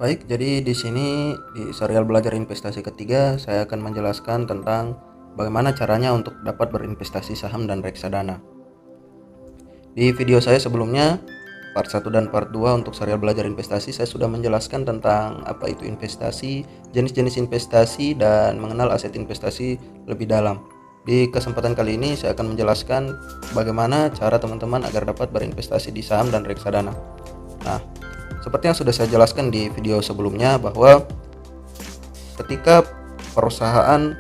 Baik, jadi di sini di serial belajar investasi ketiga, saya akan menjelaskan tentang bagaimana caranya untuk dapat berinvestasi saham dan reksadana. Di video saya sebelumnya, part 1 dan part 2 untuk serial belajar investasi, saya sudah menjelaskan tentang apa itu investasi, jenis-jenis investasi, dan mengenal aset investasi lebih dalam. Di kesempatan kali ini, saya akan menjelaskan bagaimana cara teman-teman agar dapat berinvestasi di saham dan reksadana. Nah, seperti yang sudah saya jelaskan di video sebelumnya bahwa ketika perusahaan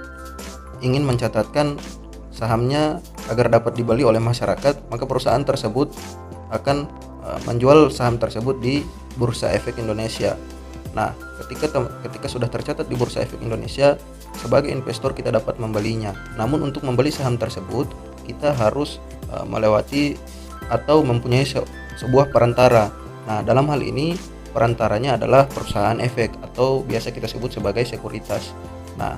ingin mencatatkan sahamnya agar dapat dibeli oleh masyarakat, maka perusahaan tersebut akan menjual saham tersebut di Bursa Efek Indonesia. Nah, ketika sudah tercatat di Bursa Efek Indonesia, sebagai investor kita dapat membelinya. Namun untuk membeli saham tersebut, kita harus melewati atau mempunyai sebuah perantara. Nah, dalam hal ini perantaranya adalah perusahaan efek atau biasa kita sebut sebagai sekuritas. Nah,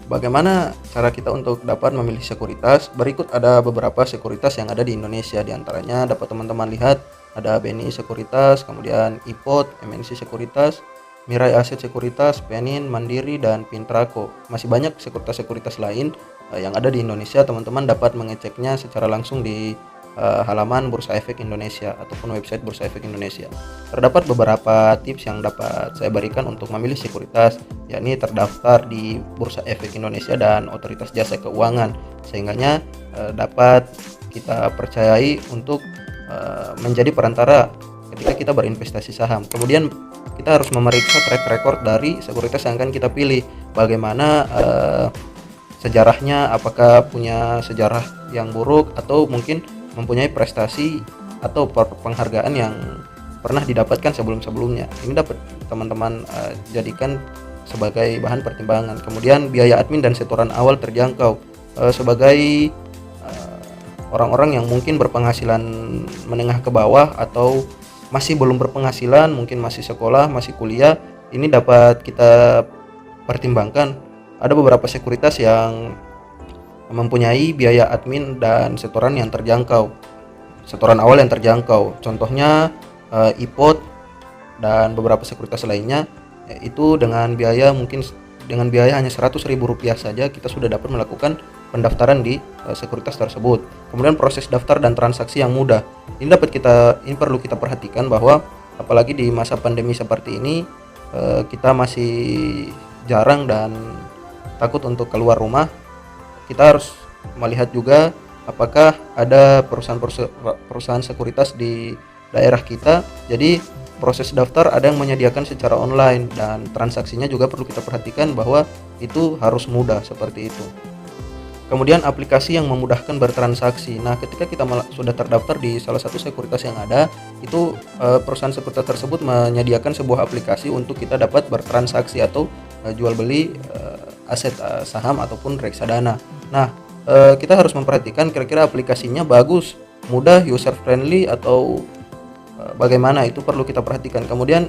bagaimana cara kita untuk dapat memilih sekuritas? Berikut ada beberapa sekuritas yang ada di Indonesia. Di antaranya dapat teman-teman lihat ada BNI Sekuritas, kemudian IPOT, MNC Sekuritas, Mirai Aset Sekuritas, Penin, Mandiri, dan Pintraco. Masih banyak sekuritas-sekuritas lain yang ada di Indonesia. Teman-teman dapat mengeceknya secara langsung di halaman Bursa Efek Indonesia ataupun website Bursa Efek Indonesia. Terdapat beberapa tips yang dapat saya berikan untuk memilih sekuritas, yakni terdaftar di Bursa Efek Indonesia dan Otoritas Jasa Keuangan, sehingganya dapat kita percayai untuk menjadi perantara ketika kita berinvestasi saham. Kemudian kita harus memeriksa track record dari sekuritas yang akan kita pilih, bagaimana sejarahnya, apakah punya sejarah yang buruk atau mungkin mempunyai prestasi atau penghargaan yang pernah didapatkan sebelum-sebelumnya. Ini dapat teman-teman jadikan sebagai bahan pertimbangan. Kemudian biaya admin dan setoran awal terjangkau. Sebagai orang-orang yang mungkin berpenghasilan menengah ke bawah atau masih belum berpenghasilan, mungkin masih sekolah, masih kuliah, ini dapat kita pertimbangkan. Ada beberapa sekuritas yang mempunyai biaya admin dan setoran yang terjangkau, setoran awal yang terjangkau. Contohnya IPOT dan beberapa sekuritas lainnya, itu dengan biaya hanya Rp100.000 saja kita sudah dapat melakukan pendaftaran di sekuritas tersebut. Kemudian proses daftar dan transaksi yang mudah. Ini perlu kita perhatikan bahwa apalagi di masa pandemi seperti ini, kita masih jarang dan takut untuk keluar rumah. Kita harus melihat juga apakah ada perusahaan sekuritas di daerah kita. Jadi proses daftar ada yang menyediakan secara online dan transaksinya juga perlu kita perhatikan bahwa itu harus mudah seperti itu. Kemudian aplikasi yang memudahkan bertransaksi. Nah, ketika kita sudah terdaftar di salah satu sekuritas yang ada, itu perusahaan sekuritas tersebut menyediakan sebuah aplikasi untuk kita dapat bertransaksi atau jual beli aset saham ataupun reksadana. Nah, kita harus memperhatikan kira-kira aplikasinya bagus, mudah, user friendly atau bagaimana, itu perlu kita perhatikan. Kemudian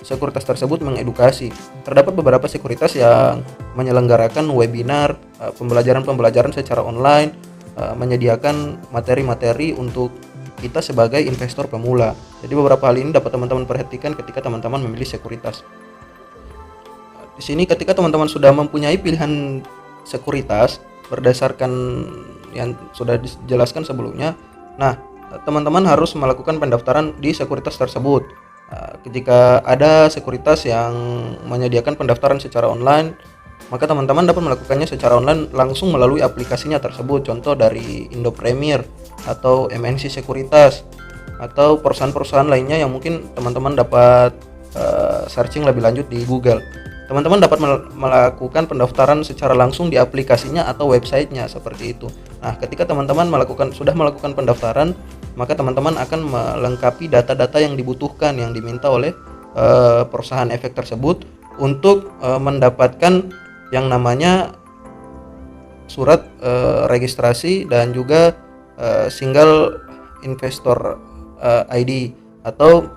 sekuritas tersebut mengedukasi. Terdapat beberapa sekuritas yang menyelenggarakan webinar, pembelajaran secara online, menyediakan materi-materi untuk kita sebagai investor pemula. Jadi beberapa hal ini dapat teman-teman perhatikan ketika teman-teman memilih sekuritas. Di sini ketika teman-teman sudah mempunyai pilihan sekuritas berdasarkan yang sudah dijelaskan sebelumnya, nah, teman-teman harus melakukan pendaftaran di sekuritas tersebut. Ketika ada sekuritas yang menyediakan pendaftaran secara online, maka teman-teman dapat melakukannya secara online langsung melalui aplikasinya tersebut. Contoh dari Indo Premier atau MNC Sekuritas atau perusahaan-perusahaan lainnya yang mungkin teman-teman dapat searching lebih lanjut di Google. Teman-teman dapat melakukan pendaftaran secara langsung di aplikasinya atau websitenya seperti itu. Nah, ketika teman-teman sudah melakukan pendaftaran, maka teman-teman akan melengkapi data-data yang dibutuhkan, yang diminta oleh perusahaan efek tersebut untuk mendapatkan yang namanya surat registrasi dan juga single investor ID atau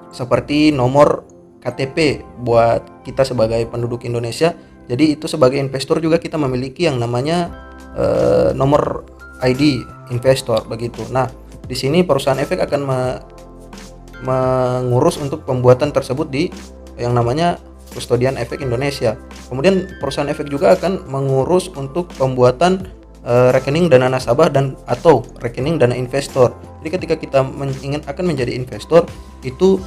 seperti nomor KTP buat kita sebagai penduduk Indonesia. Jadi itu sebagai investor juga kita memiliki yang namanya nomor ID investor begitu. Nah, di sini perusahaan efek akan mengurus untuk pembuatan tersebut di yang namanya Kustodian Efek Indonesia. Kemudian perusahaan efek juga akan mengurus untuk pembuatan rekening dana nasabah dan atau rekening dana investor. Jadi ketika kita akan menjadi investor itu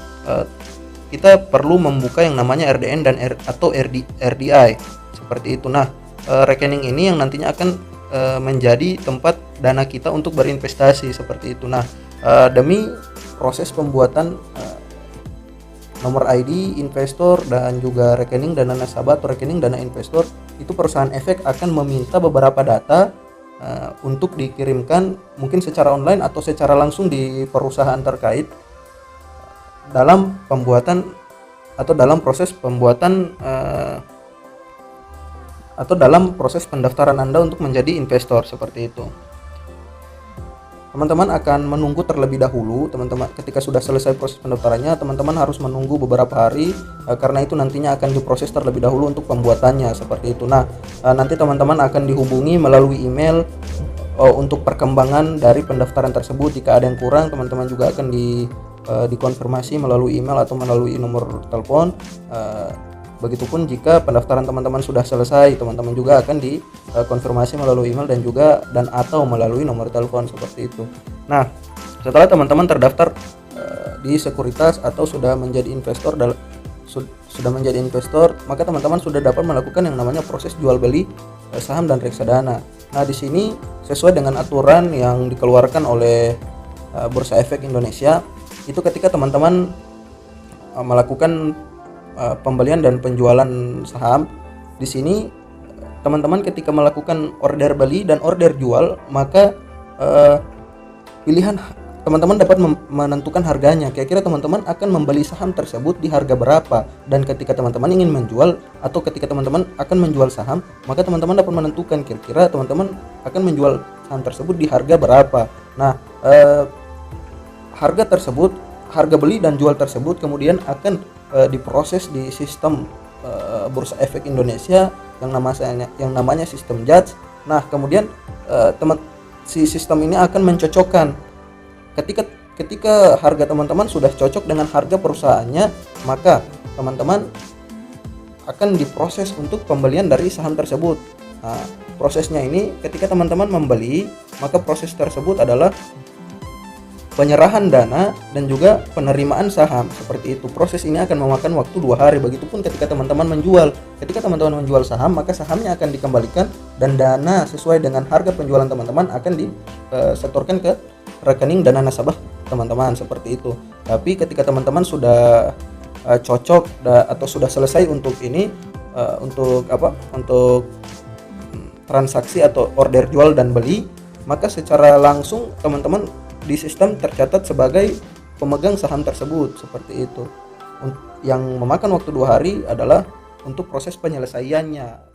kita perlu membuka yang namanya RDN dan atau RDI seperti itu. Nah, rekening ini yang nantinya akan menjadi tempat dana kita untuk berinvestasi seperti itu. Nah, demi proses pembuatan nomor ID investor dan juga rekening dana nasabah atau rekening dana investor, itu perusahaan efek akan meminta beberapa data untuk dikirimkan mungkin secara online atau secara langsung di perusahaan terkait dalam pembuatan atau dalam proses pembuatan atau dalam proses pendaftaran Anda untuk menjadi investor seperti itu. Teman-teman akan menunggu terlebih dahulu. Teman-teman ketika sudah selesai proses pendaftarannya, teman-teman harus menunggu beberapa hari karena itu nantinya akan diproses terlebih dahulu untuk pembuatannya seperti itu. Nah, nanti teman-teman akan dihubungi melalui email untuk perkembangan dari pendaftaran tersebut. Jika ada yang kurang, teman-teman juga akan dikonfirmasi melalui email atau melalui nomor telepon. Begitupun jika pendaftaran teman-teman sudah selesai, teman-teman juga akan dikonfirmasi melalui email dan atau melalui nomor telepon seperti itu. Nah, setelah teman-teman terdaftar di sekuritas atau sudah menjadi investor maka teman-teman sudah dapat melakukan yang namanya proses jual beli saham dan reksadana. Nah, di sini sesuai dengan aturan yang dikeluarkan oleh Bursa Efek Indonesia, itu ketika teman-teman melakukan pembelian dan penjualan saham, di sini teman-teman ketika melakukan order beli dan order jual, maka pilihan teman-teman dapat menentukan harganya. Kira-kira teman-teman akan membeli saham tersebut di harga berapa, dan ketika teman-teman ingin menjual atau ketika teman-teman akan menjual saham, maka teman-teman dapat menentukan kira-kira teman-teman akan menjual saham tersebut di harga berapa. Nah, harga beli dan jual tersebut kemudian akan diproses di sistem Bursa Efek Indonesia yang namanya sistem JADS. Nah, kemudian si sistem ini akan mencocokkan ketika harga teman-teman sudah cocok dengan harga perusahaannya, maka teman-teman akan diproses untuk pembelian dari saham tersebut. Nah, prosesnya ini ketika teman-teman membeli, maka proses tersebut adalah penyerahan dana dan juga penerimaan saham seperti itu. Proses ini akan memakan waktu 2 hari. Begitupun ketika teman-teman menjual. Ketika teman-teman menjual saham, maka sahamnya akan dikembalikan dan dana sesuai dengan harga penjualan teman-teman akan disetorkan ke rekening dana nasabah teman-teman seperti itu. Tapi ketika teman-teman sudah cocok atau sudah selesai untuk transaksi atau order jual dan beli, maka secara langsung teman-teman di sistem tercatat sebagai pemegang saham tersebut seperti itu. Yang memakan waktu 2 hari adalah untuk proses penyelesaiannya.